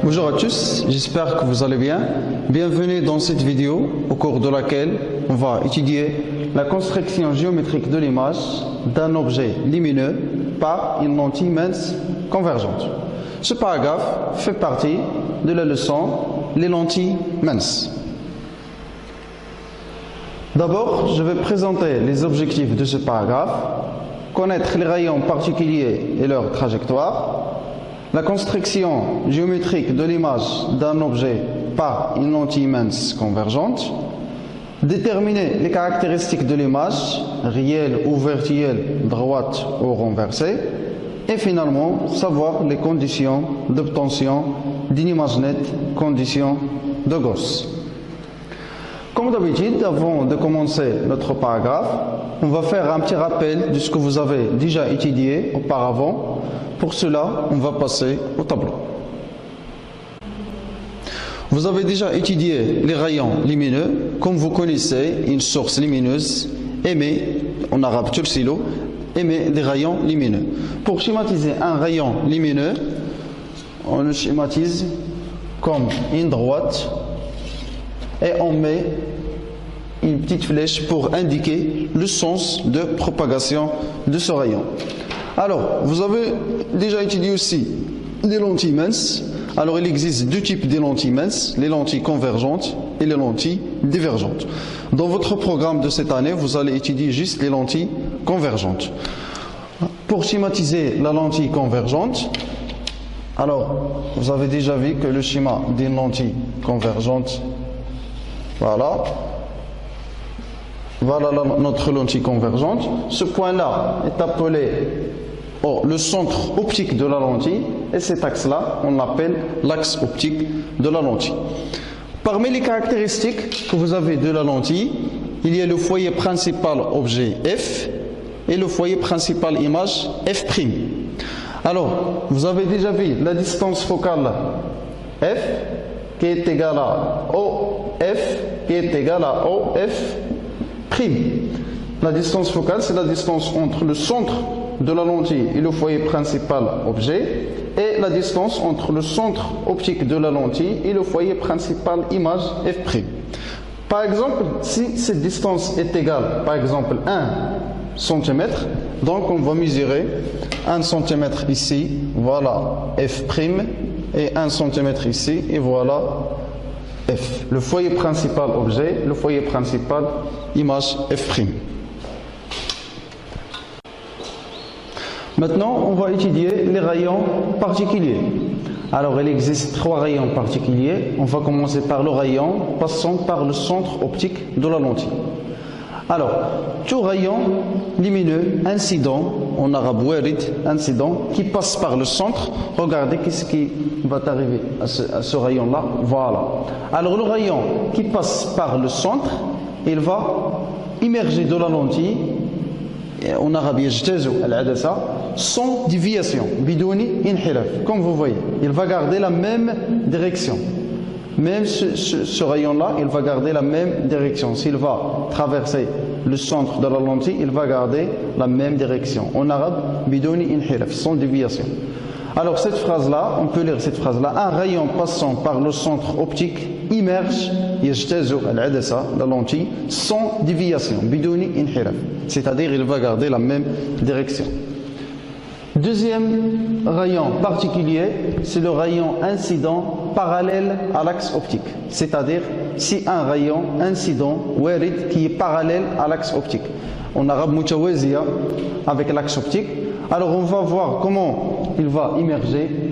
Bonjour à tous, j'espère que vous allez bien. Bienvenue dans cette vidéo au cours de laquelle on va étudier la construction géométrique de l'image d'un objet lumineux par une lentille mince convergente. Ce paragraphe fait partie de la leçon les lentilles minces. D'abord, je vais présenter les objectifs de ce paragraphe, connaître les rayons particuliers et leur trajectoire, la construction géométrique de l'image d'un objet par une lentille mince convergente, déterminer les caractéristiques de l'image, réelle ou virtuelle, droite ou renversée, et finalement savoir les conditions d'obtention d'une image nette, conditions de Gauss. Comme d'habitude, avant de commencer notre paragraphe, on va faire un petit rappel de ce que vous avez déjà étudié auparavant. Pour cela, on va passer au tableau. Vous avez déjà étudié les rayons lumineux. Comme vous connaissez, une source lumineuse émet, en arabe tursilo, émet des rayons lumineux. Pour schématiser un rayon lumineux, on le schématise comme une droite et on met une petite flèche pour indiquer le sens de propagation de ce rayon. Alors, vous avez déjà étudié aussi les lentilles minces. Alors, il existe deux types de lentilles minces, les lentilles convergentes et les lentilles divergentes. Dans votre programme de cette année, vous allez étudier juste les lentilles convergentes. Pour schématiser la lentille convergente, alors, vous avez déjà vu que le schéma d'une lentille convergente, voilà notre lentille convergente. Ce point-là est appelé le centre optique de la lentille, et cet axe-là, on l'appelle l'axe optique de la lentille. Parmi les caractéristiques que vous avez de la lentille, il y a le foyer principal objet F et le foyer principal image F'. Alors, vous avez déjà vu la distance focale F qui est égale à OF qui est égale à OF'. La distance focale, c'est la distance entre le centre de la lentille et le foyer principal objet, et la distance entre le centre optique de la lentille et le foyer principal image F'. Par exemple, si cette distance est égale, par exemple 1 cm, donc on va mesurer 1 cm ici, voilà F', et 1 cm ici, et voilà F. Le foyer principal objet, le foyer principal image F'. Maintenant, on va étudier les rayons particuliers. Alors, il existe trois rayons particuliers. On va commencer par le rayon passant par le centre optique de la lentille. Alors, tout rayon lumineux incident, en arabe warid, incident, qui passe par le centre, regardez qu'est-ce qui va arriver à ce rayon-là. Voilà. Alors, le rayon qui passe par le centre, il va immerger de la lentille, en arabe yajtazu al-adasa, sans déviation, bidouni inhilaf. Comme vous voyez, il va garder la même direction. Même ce rayon-là, il va garder la même direction. S'il va traverser le centre de la lentille, il va garder la même direction. En arabe, bidouni inhilaf, sans déviation. Alors cette phrase-là, on peut lire cette phrase-là. Un rayon passant par le centre optique immerge, yajtazu al-adasa, la lentille, sans déviation, bidouni inhilaf. C'est-à-dire, il va garder la même direction. Deuxième rayon particulier, c'est le rayon incident parallèle à l'axe optique. C'est-à-dire, si un rayon incident, warid, qui est parallèle à l'axe optique. En arabe mutawaziya, avec l'axe optique. Alors, on va voir comment il va immerger.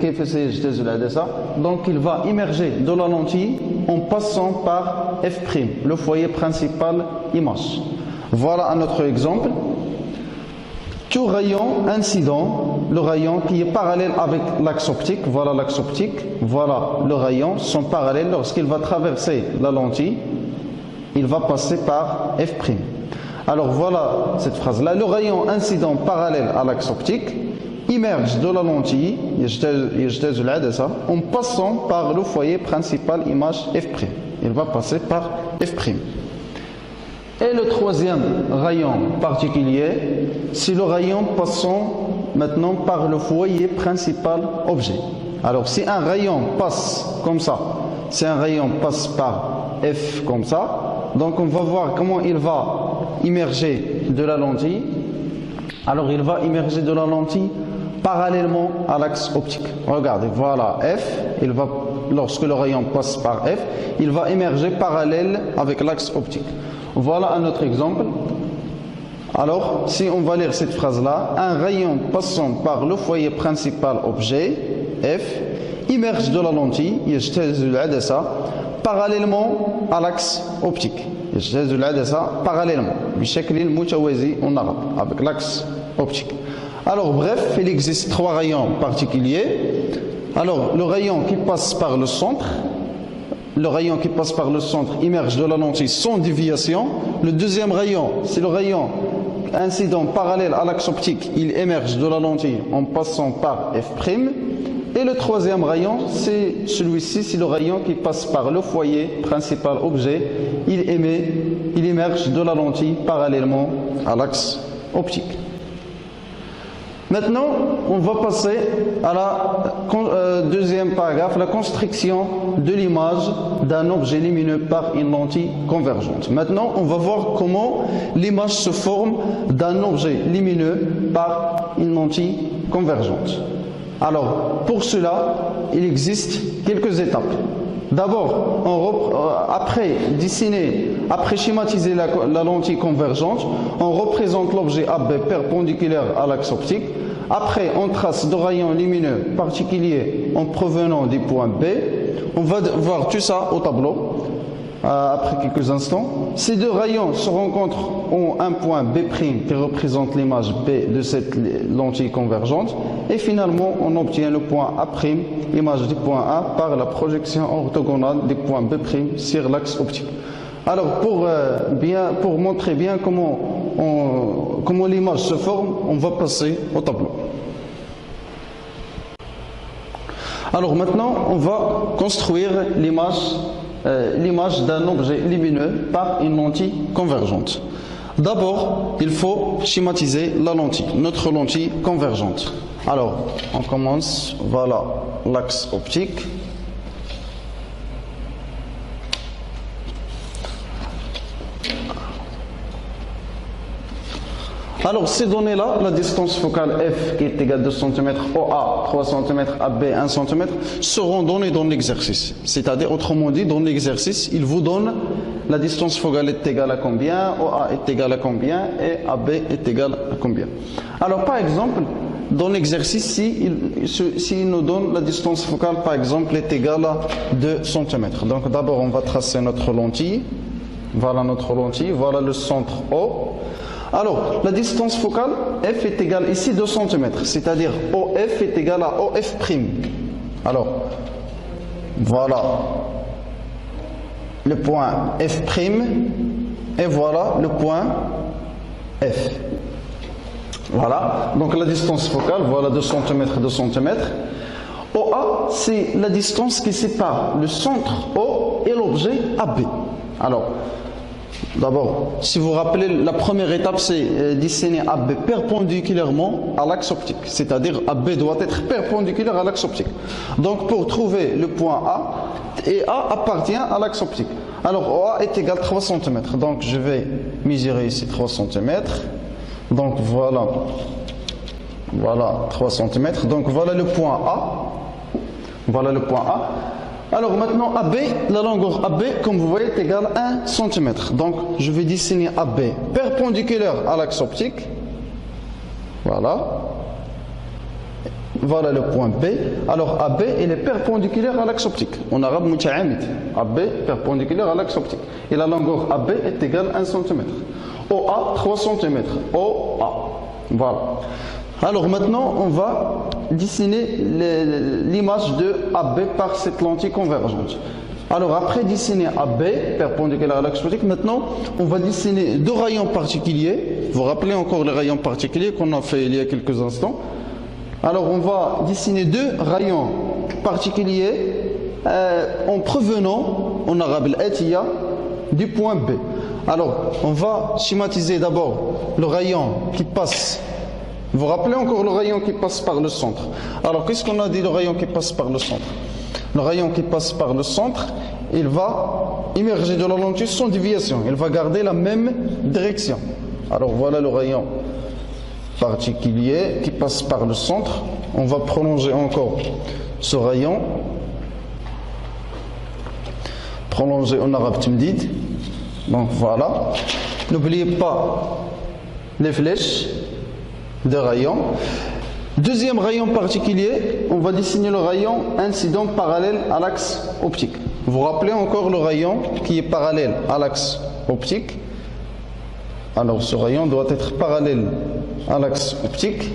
Donc, il va immerger de la lentille en passant par F', le foyer principal image. Voilà un autre exemple. Tout rayon incident, le rayon qui est parallèle avec l'axe optique, voilà l'axe optique, voilà le rayon, sont parallèles. Lorsqu'il va traverser la lentille, il va passer par F'. Alors voilà cette phrase-là. Le rayon incident parallèle à l'axe optique immerge de la lentille, en passant par le foyer principal image F'. Il va passer par F'. Et le troisième rayon particulier, c'est le rayon passant maintenant par le foyer principal objet. Alors si un rayon passe comme ça, si un rayon passe par F comme ça, donc on va voir comment il va immerger de la lentille. Alors il va immerger de la lentille parallèlement à l'axe optique. Regardez, voilà F, lorsque le rayon passe par F, il va émerger parallèle avec l'axe optique. Voilà un autre exemple. Alors, si on va lire cette phrase-là, un rayon passant par le foyer principal objet, F, immerge de la lentille, يجتاز العدسة, parallèlement à l'axe optique. يجتاز العدسة parallèlement, بشكل متوازي en arabe, avec l'axe optique. Alors, bref, il existe trois rayons particuliers. Alors, le rayon qui passe par le centre, immerge de la lentille sans déviation. Le deuxième rayon, c'est le rayon incident parallèle à l'axe optique, il émerge de la lentille en passant par F'. Et le troisième rayon, c'est celui-ci, c'est le rayon qui passe par le foyer principal objet, il émerge de la lentille parallèlement à l'axe optique. Maintenant, on va passer à la deuxième paragraphe, la construction de l'image d'un objet lumineux par une lentille convergente. Maintenant, on va voir comment l'image se forme d'un objet lumineux par une lentille convergente. Alors, pour cela, il existe quelques étapes. D'abord, après schématiser la lentille convergente, on représente l'objet AB perpendiculaire à l'axe optique. Après, on trace deux rayons lumineux particuliers en provenant du point B. On va voir tout ça au tableau après quelques instants. Ces deux rayons se rencontrent en un point B' qui représente l'image B de cette lentille convergente. Et finalement, on obtient le point A', image du point A, par la projection orthogonale du point B' sur l'axe optique. Alors, pour montrer bien comment l'image se forme, on va passer au tableau. Alors maintenant, on va construire l'image d'un objet lumineux par une lentille convergente. D'abord, il faut schématiser la lentille, notre lentille convergente. Alors, on commence, voilà l'axe optique. Alors, ces données-là, la distance focale F qui est égale à 2 cm, OA 3 cm, AB 1 cm, seront données dans l'exercice. C'est-à-dire, autrement dit, dans l'exercice, il vous donne la distance focale est égale à combien, OA est égal à combien et AB est égal à combien. Alors, par exemple, dans l'exercice, s'il nous donne la distance focale, par exemple, est égale à 2 cm. Donc, d'abord, on va tracer notre lentille. Voilà notre lentille, voilà le centre O. Alors, la distance focale, F est égale ici 2 cm, c'est-à-dire OF est égal à OF'. Alors, voilà le point F' et voilà le point F. Voilà, donc la distance focale, voilà 2 cm, 2 cm. OA, c'est la distance qui sépare le centre O et l'objet AB. Alors, d'abord, si vous vous rappelez, la première étape, c'est dessiner AB perpendiculairement à l'axe optique. C'est-à-dire, AB doit être perpendiculaire à l'axe optique. Donc, pour trouver le point A, et A appartient à l'axe optique. Alors, OA est égal à 3 cm. Donc, je vais mesurer ici 3 cm. Donc, voilà 3 cm. Donc, voilà le point A. Voilà le point A. Alors maintenant, AB, la longueur AB, comme vous voyez, est égale à 1 cm. Donc, je vais dessiner AB perpendiculaire à l'axe optique. Voilà. Voilà le point B. Alors, AB, il est perpendiculaire à l'axe optique. En arabe, muta'amid. AB, perpendiculaire à l'axe optique. Et la longueur AB est égale à 1 cm. OA, 3 cm. OA. Voilà. Alors maintenant, on va dessiner l'image de AB par cette lentille convergente. Alors après dessiner AB, perpendiculaire à l'axe optique, maintenant on va dessiner deux rayons particuliers. Vous vous rappelez encore les rayons particuliers qu'on a fait il y a quelques instants. Alors on va dessiner deux rayons particuliers en provenant, en arabe al-atiya, du point B. Alors on va schématiser d'abord le rayon qui passe Vous vous rappelez encore le rayon qui passe par le centre. Alors, qu'est-ce qu'on a dit, le rayon qui passe par le centre? Le rayon qui passe par le centre, il va immerger de la lentille sans déviation. Il va garder la même direction. Alors, voilà le rayon particulier qui passe par le centre. On va prolonger encore ce rayon. Prolonger en arabe timdid. Donc, voilà. N'oubliez pas les flèches de rayon. Deuxième rayon particulier, on va dessiner le rayon incident parallèle à l'axe optique. Vous vous rappelez encore le rayon qui est parallèle à l'axe optique. Alors ce rayon doit être parallèle à l'axe optique.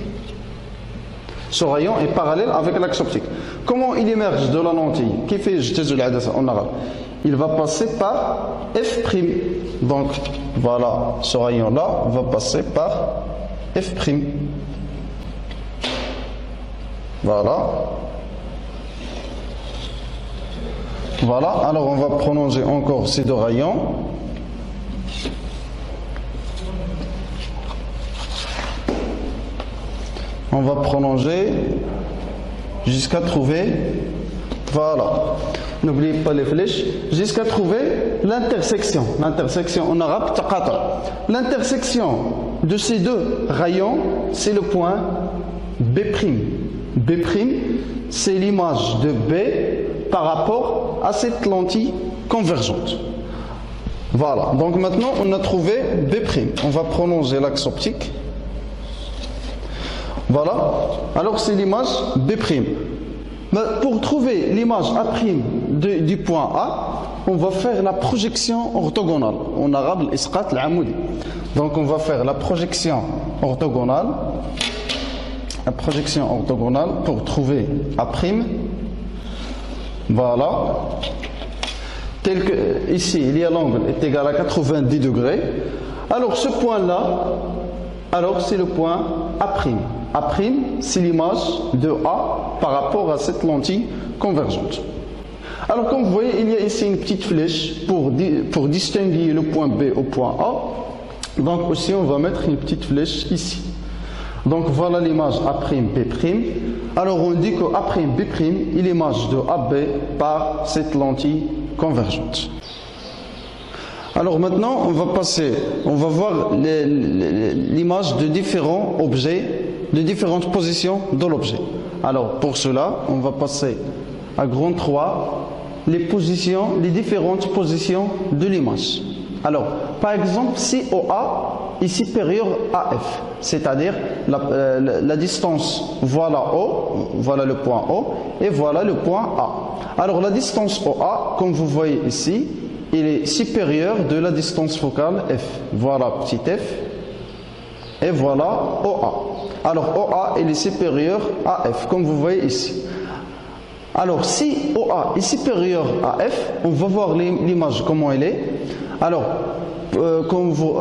Ce rayon est parallèle avec l'axe optique. Comment il émerge de la lentille? Qui fait jtazul hadasa en arabe? Il va passer par F'. Donc voilà, ce rayon-là va passer par F'. Voilà. Voilà, alors on va prolonger encore ces deux rayons. On va prolonger jusqu'à trouver, voilà, n'oubliez pas les flèches, jusqu'à trouver l'intersection. L'intersection en arabe, taqata. L'intersection de ces deux rayons, c'est le point B'. B', c'est l'image de B par rapport à cette lentille convergente. Voilà, donc maintenant on a trouvé B'. On va prolonger l'axe optique. Voilà, alors c'est l'image B'. Pour trouver l'image A' du point A, on va faire la projection orthogonale. En arabe, l'isqat al-amoudi. Donc on va faire la projection orthogonale. La projection orthogonale pour trouver A'. Voilà. Tel que ici, il y a l'angle est égal à 90 degrés. Alors ce point-là, alors c'est le point A'. A', c'est l'image de A par rapport à cette lentille convergente. Alors comme vous voyez, il y a ici une petite flèche pour distinguer le point B au point A. Donc aussi on va mettre une petite flèche ici. Donc voilà l'image A', B'. Alors on dit que A', B' est l'image de AB par cette lentille convergente. Alors maintenant on va voir l'image de différents objets, de différentes positions de l'objet. Alors pour cela, on va passer à grand 3 les différentes positions de l'image. Alors par exemple, si OA est supérieur à F, c'est-à-dire la distance, voilà O, voilà le point O, et voilà le point A. Alors la distance OA, comme vous voyez ici, il est supérieur de la distance focale F. Voilà petit f, et voilà OA. Alors OA, il est supérieur à F, comme vous voyez ici. Alors si OA est supérieur à F, on va voir l'image comment elle est. Alors, comme vous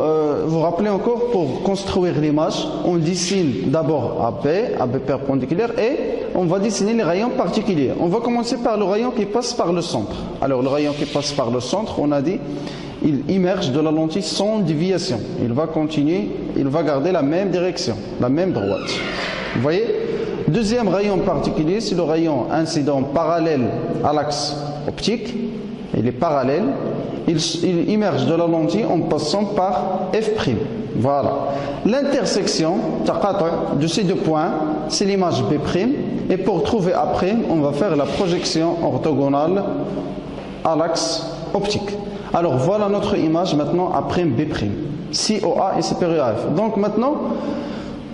vous rappelez encore, pour construire l'image, on dessine d'abord AB perpendiculaire, et on va dessiner les rayons particuliers. On va commencer par le rayon qui passe par le centre. Alors le rayon qui passe par le centre, on a dit, il immerge de la lentille sans déviation. Il va continuer, il va garder la même direction, la même droite. Vous voyez? Deuxième rayon particulier, c'est le rayon incident parallèle à l'axe optique. Il est parallèle. Il immerge de la lentille en passant par F'. Voilà. L'intersection de ces deux points, c'est l'image B'. Et pour trouver A', on va faire la projection orthogonale à l'axe optique. Alors voilà notre image maintenant A', B'. Si OA est supérieur à F. Donc maintenant,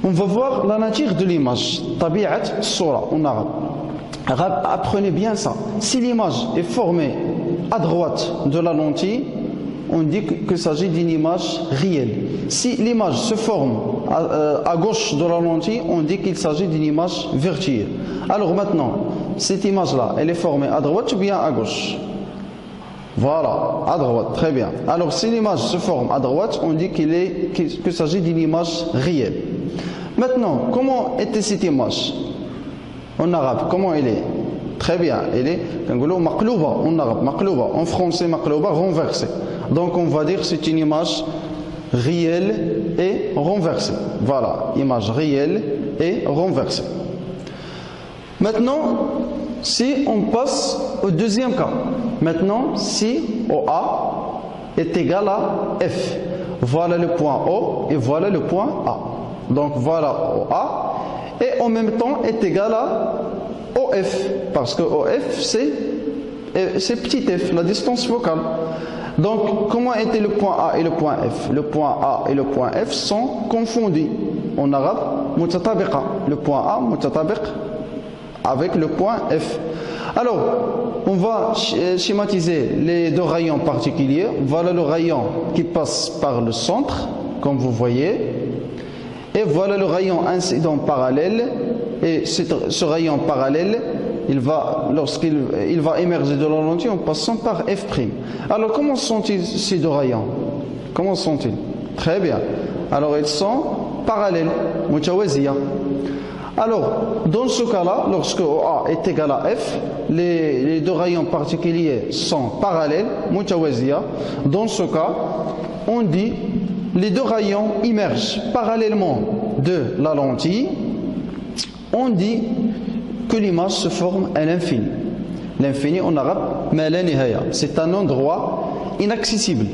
on va voir la nature de l'image. Tabi'at sura en arabe. Apprenez bien ça. Si l'image est formée à droite de la lentille, on dit qu'il s'agit d'une image réelle. Si l'image se forme à gauche de la lentille, on dit qu'il s'agit d'une image virtuelle. Alors maintenant, cette image-là, elle est formée à droite ou bien à gauche? Voilà, à droite, très bien. Alors si l'image se forme à droite, on dit qu'il s'agit d'une image réelle. Maintenant, comment était cette image en arabe? Comment elle est? Très bien, elle est maqlouba en arabe, maqlouba. En français, maqlouba, renversée. Donc on va dire que c'est une image réelle et renversée. Voilà, image réelle et renversée. Maintenant, si on passe au deuxième cas, maintenant si OA est égal à F, voilà le point O et voilà le point A. Donc voilà OA et en même temps est égal à OF, parce que OF c'est petit f, la distance focale. Donc comment était le point A et le point F? Le point A et le point F sont confondus. En arabe, mutatabiqa. Le point A mutatabiq avec le point F. Alors, on va schématiser les deux rayons particuliers. Voilà le rayon qui passe par le centre, comme vous voyez. Et voilà le rayon incident parallèle. Et ce rayon parallèle, lorsqu'il va émerger de la lentille en passant par F'. Alors, comment sont-ils ces deux rayons? Comment sont-ils? Très bien. Alors, ils sont parallèles, mutawaziya. Alors, dans ce cas-là, lorsque OA est égal à F, les deux rayons particuliers sont parallèles, mutawaziya. Dans ce cas, on dit les deux rayons émergent parallèlement de la lentille. On dit que l'image se forme à l'infini. L'infini en arabe, ma la nihaya. C'est un endroit inaccessible.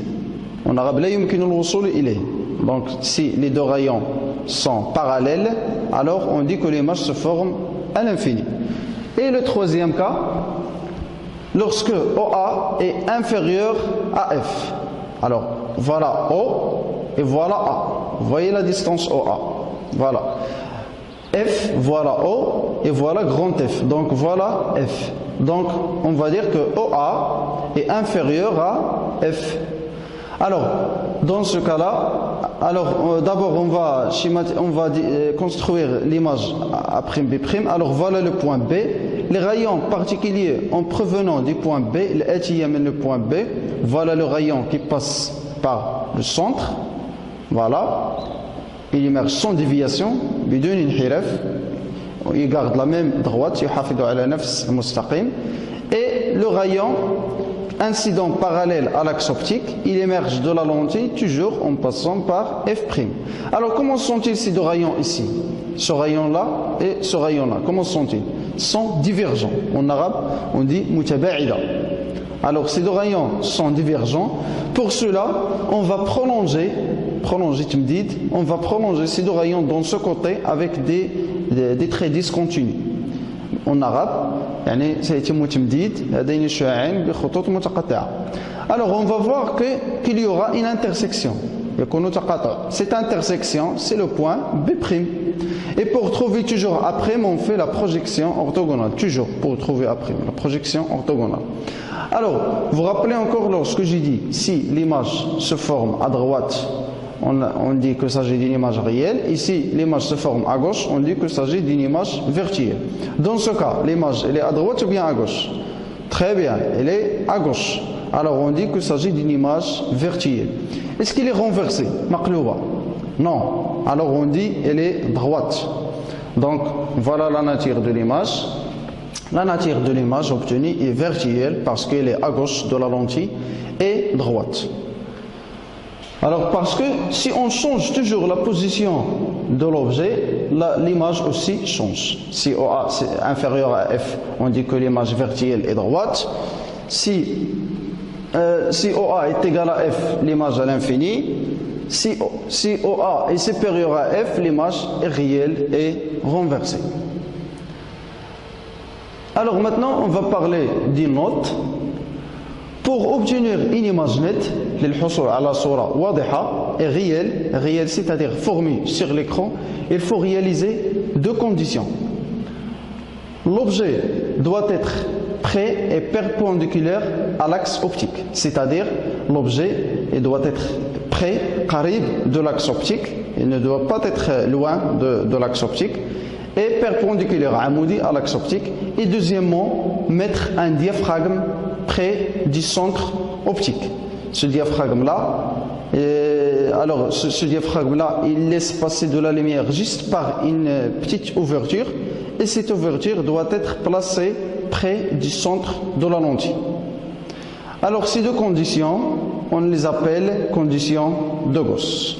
En arabe, la yumkinu al-wusul ilayh. Donc, si les deux rayons sont parallèles, alors on dit que l'image se forme à l'infini. Et le troisième cas, lorsque OA est inférieur à F. Alors, voilà O et voilà A. Vous voyez la distance OA. Voilà. F, voilà O et voilà grand F. Donc voilà F. Donc on va dire que OA est inférieur à F. Alors, dans ce cas-là, d'abord on va construire l'image A'B'. Alors voilà le point B. Les rayons particuliers en provenant du point B, le point B, voilà le rayon qui passe par le centre. Voilà. Il émerge sans déviation, bidun inhiraf. Il garde la même droite, yuhafidu ala nafs mustaqim. Et le rayon incident parallèle à l'axe optique, il émerge de la lentille toujours en passant par F'. Alors comment sont-ils ces deux rayons ici? Ce rayon-là et ce rayon-là, comment sont-ils? Sont divergents. En arabe, on dit mutaba'ida. Alors ces deux rayons sont divergents. Pour cela, on va prolonger تمديد, on va prolonger ces deux rayons dans ce côté avec des traits discontinus. En arabe, يعني سيتم تمديد هذين الشعاعين بخطوط متقاطعة. Alors on va voir qu'il y aura une intersection. يكون تقاطع. Cette intersection, c'est le point B'. Et pour trouver toujours A', on fait la projection orthogonale. Toujours pour trouver A', la projection orthogonale. Alors, vous vous rappelez encore lorsque j'ai dit si l'image se forme à droite, on dit qu'il s'agit d'une image réelle. Ici, l'image se forme à gauche, on dit qu'il s'agit d'une image virtuelle. Dans ce cas, l'image, elle est à droite ou bien à gauche? Très bien, elle est à gauche. Alors, on dit qu'il s'agit d'une image virtuelle. Est-ce qu'elle est renversée? Maqlouba? Non. Alors, on dit elle est droite. Donc, voilà la nature de l'image. La nature de l'image obtenue est virtuelle parce qu'elle est à gauche de la lentille et droite. Alors parce que si on change toujours la position de l'objet, l'image aussi change. Si OA est inférieur à F, on dit que l'image virtuelle est droite. Si OA est égal à F, l'image à l'infini. Si OA est supérieur à F, l'image est réelle et renversée. Alors maintenant, on va parler d'une note. Pour obtenir une image nette, للحصول على صورة واضحة et réelle, c'est-à-dire formée sur l'écran, il faut réaliser deux conditions. L'objet doit être près et perpendiculaire à l'axe optique, c'est-à-dire l'objet doit être près, qarib de l'axe optique, il ne doit pas être loin de l'axe optique, et perpendiculaire à l'axe optique. Et deuxièmement, mettre un diaphragme près du centre optique. Ce diaphragme-là, ce diaphragme-là, il laisse passer de la lumière juste par une petite ouverture, et cette ouverture doit être placée près du centre de la lentille. Alors ces deux conditions, on les appelle conditions de Gauss.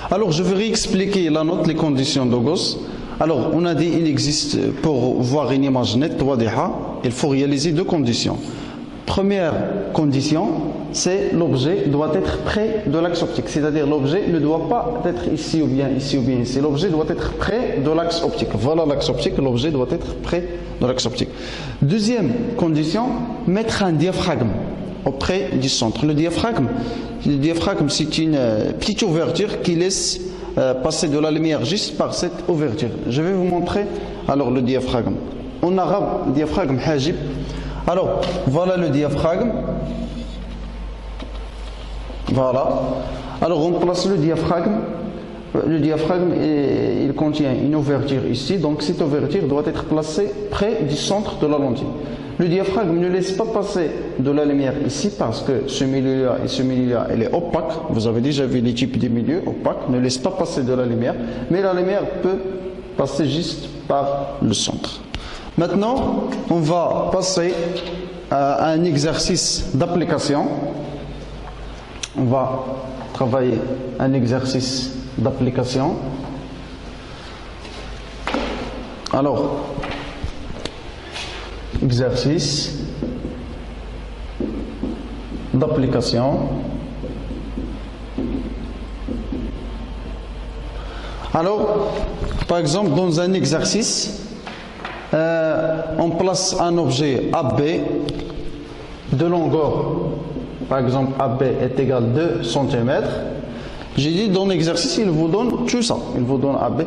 Alors, je vais réexpliquer la note, les conditions de Gauss. Alors, on a dit qu'il existe, pour voir une image nette, il faut réaliser deux conditions. Première condition, c'est l'objet doit être près de l'axe optique. C'est-à-dire l'objet ne doit pas être ici ou bien ici ou bien ici. L'objet doit être près de l'axe optique. Voilà l'axe optique, l'objet doit être près de l'axe optique. Deuxième condition, mettre un diaphragme auprès du centre. Le diaphragme, c'est une petite ouverture qui laisse passer de la lumière juste par cette ouverture. Je vais vous montrer alors le diaphragme. En arabe, diaphragme hajib. Alors, voilà le diaphragme. Voilà. Alors, on place le diaphragme. Le diaphragme, il contient une ouverture ici. Donc, cette ouverture doit être placée près du centre de la lentille. Le diaphragme ne laisse pas passer de la lumière ici parce que ce milieu-là et ce milieu-là, il est opaque. Vous avez déjà vu les types de milieux opaques. Ne laisse pas passer de la lumière. Mais la lumière peut passer juste par le centre. Maintenant, on va passer à un exercice d'application. On va travailler un exercice d'application. Alors, exercice d'application. Alors, par exemple, dans un exercice, on place un objet AB de longueur, par exemple AB est égal à 2 cm. J'ai dit dans l'exercice, il vous donne tout ça. Il vous donne AB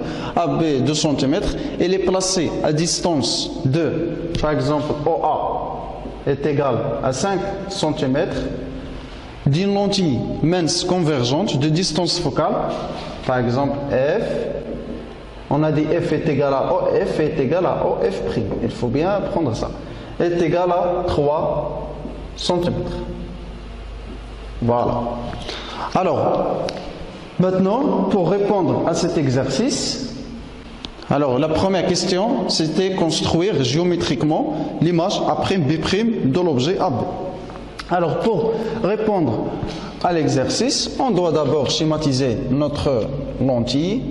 2 cm. Il est placé à distance de, par exemple, OA est égal à 5 cm d'une lentille mince convergente de distance focale, par exemple F. On a dit F est égal à OF est égal à OF'. Il faut bien prendre ça. Est égal à 3 cm. Voilà. Alors, maintenant, pour répondre à cet exercice, alors la première question, c'était construire géométriquement l'image A'B' de l'objet AB. Alors, pour répondre à l'exercice, on doit d'abord schématiser notre lentille.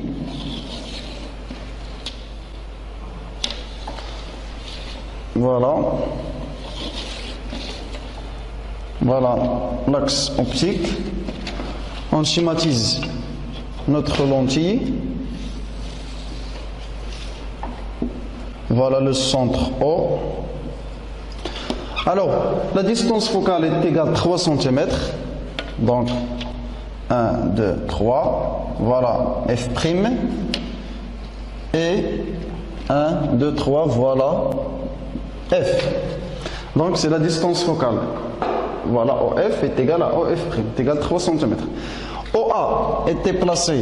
Voilà. Voilà l'axe optique. On schématise notre lentille. Voilà le centre O. Alors, la distance focale est égale à 3 cm. Donc, 1, 2, 3. Voilà F'. Et 1, 2, 3, voilà F. Donc, c'est la distance focale. Voilà, OF est égal à OF', est égal à 3 cm. OA était placé,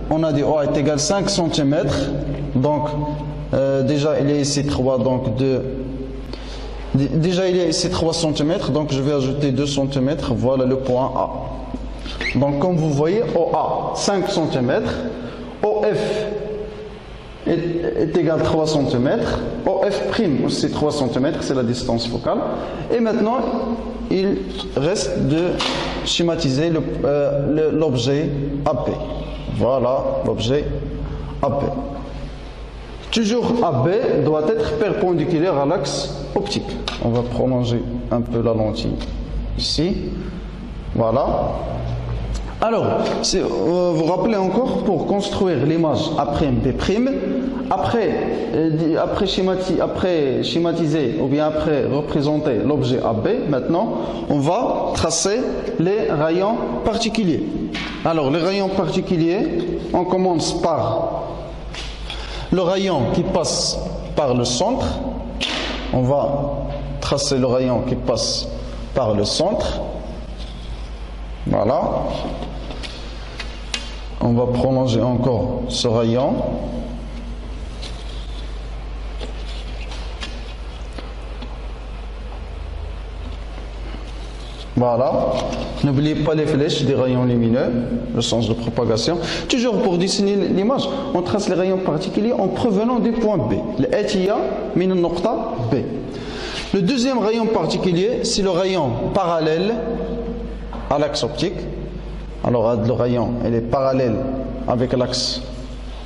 on a dit OA est égal à 5 cm. Donc, déjà, il y a ici 3, donc déjà, il y a ici 3 cm, donc je vais ajouter 2 cm, voilà le point A. Donc, comme vous voyez, OA 5 cm, OF est égal à 3 cm, OF' aussi 3 cm, c'est la distance focale. Et maintenant, il reste de schématiser l'objet AP. Voilà l'objet AP. Toujours AB doit être perpendiculaire à l'axe optique. On va prolonger un peu la lentille ici. Voilà. Alors, vous vous rappelez encore, pour construire l'image A'B', après schématiser ou bien après représenter l'objet AB, maintenant, on va tracer les rayons particuliers. Alors, les rayons particuliers, on commence par le rayon qui passe par le centre. On va tracer le rayon qui passe par le centre. Voilà. On va prolonger encore ce rayon. Voilà. N'oubliez pas les flèches des rayons lumineux, le sens de propagation. Toujours pour dessiner l'image, on trace les rayons particuliers en provenant du point B. Le atiya min al-nuqta B. Le deuxième rayon particulier, c'est le rayon parallèle à l'axe optique. Alors le rayon, il est parallèle avec l'axe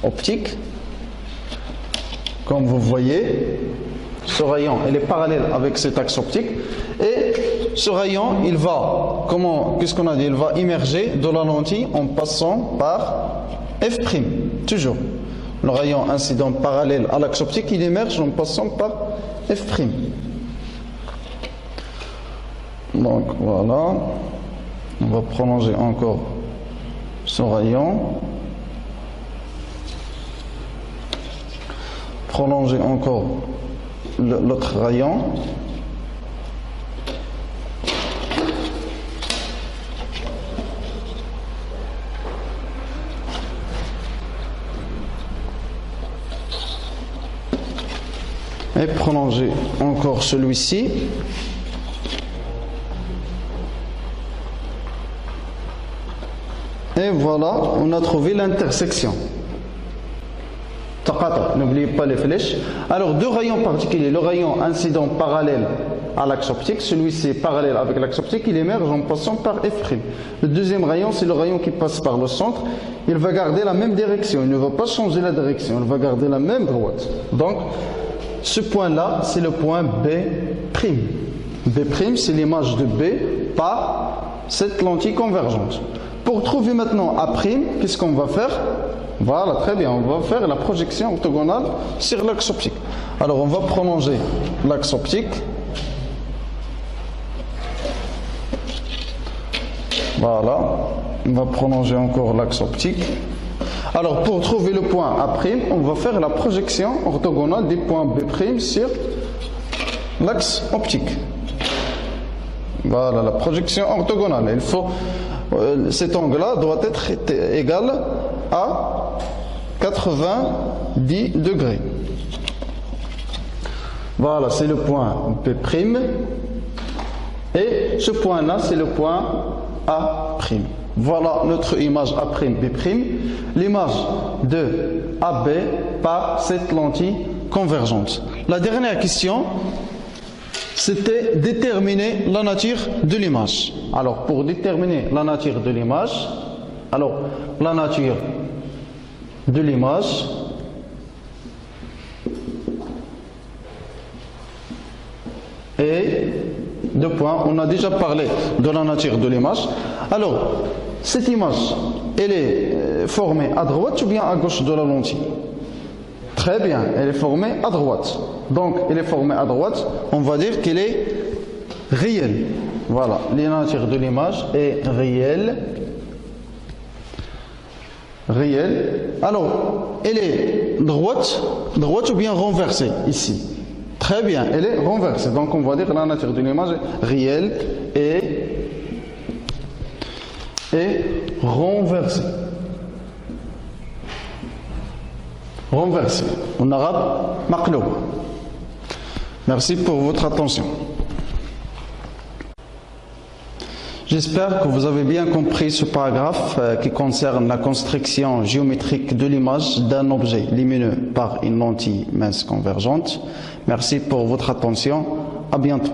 optique. Comme vous voyez, ce rayon, il est parallèle avec cet axe optique. Et ce rayon, il va, qu'est-ce qu'on a dit? Il va émerger de la lentille en passant par F', toujours. Le rayon incident parallèle à l'axe optique, il émerge en passant par F'. Donc voilà, on va prolonger encore ce rayon. Prolonger encore l'autre rayon. Et prolonger encore celui-ci. Et voilà, on a trouvé l'intersection. N'oubliez pas les flèches. Alors, deux rayons particuliers. Le rayon incident parallèle à l'axe optique. Celui-ci est parallèle avec l'axe optique. Il émerge en passant par F'. Le deuxième rayon, c'est le rayon qui passe par le centre. Il va garder la même direction. Il ne va pas changer la direction. Il va garder la même droite. Donc, ce point-là, c'est le point B'. B', c'est l'image de B par cette lentille convergente. Pour trouver maintenant A', qu'est-ce qu'on va faire? Voilà, très bien, on va faire la projection orthogonale sur l'axe optique. Alors, on va prolonger l'axe optique. Voilà, on va prolonger encore l'axe optique. Alors, pour trouver le point A', on va faire la projection orthogonale des points B' sur l'axe optique. Voilà, la projection orthogonale. Il faut, cet angle-là doit être égal à 90 degrés. Voilà, c'est le point B'. Et ce point-là, c'est le point A'. Voilà notre image A', B'. L'image de AB par cette lentille convergente. La dernière question, c'était déterminer la nature de l'image. Alors, pour déterminer la nature de l'image, la nature de l'image est deux points. On a déjà parlé de la nature de l'image. Alors, cette image, elle est formée à droite ou bien à gauche de la lentille? Très bien, elle est formée à droite. Donc, elle est formée à droite, on va dire qu'elle est réelle. Voilà, la nature de l'image est réelle. Alors, elle est droite ou bien renversée ici? Très bien, elle est renversée. Donc, on va dire que la nature de l'image est réelle et renversée. Renversée. En arabe, maqloub. Merci pour votre attention. J'espère que vous avez bien compris ce paragraphe qui concerne la construction géométrique de l'image d'un objet lumineux par une lentille mince convergente. Merci pour votre attention. À bientôt.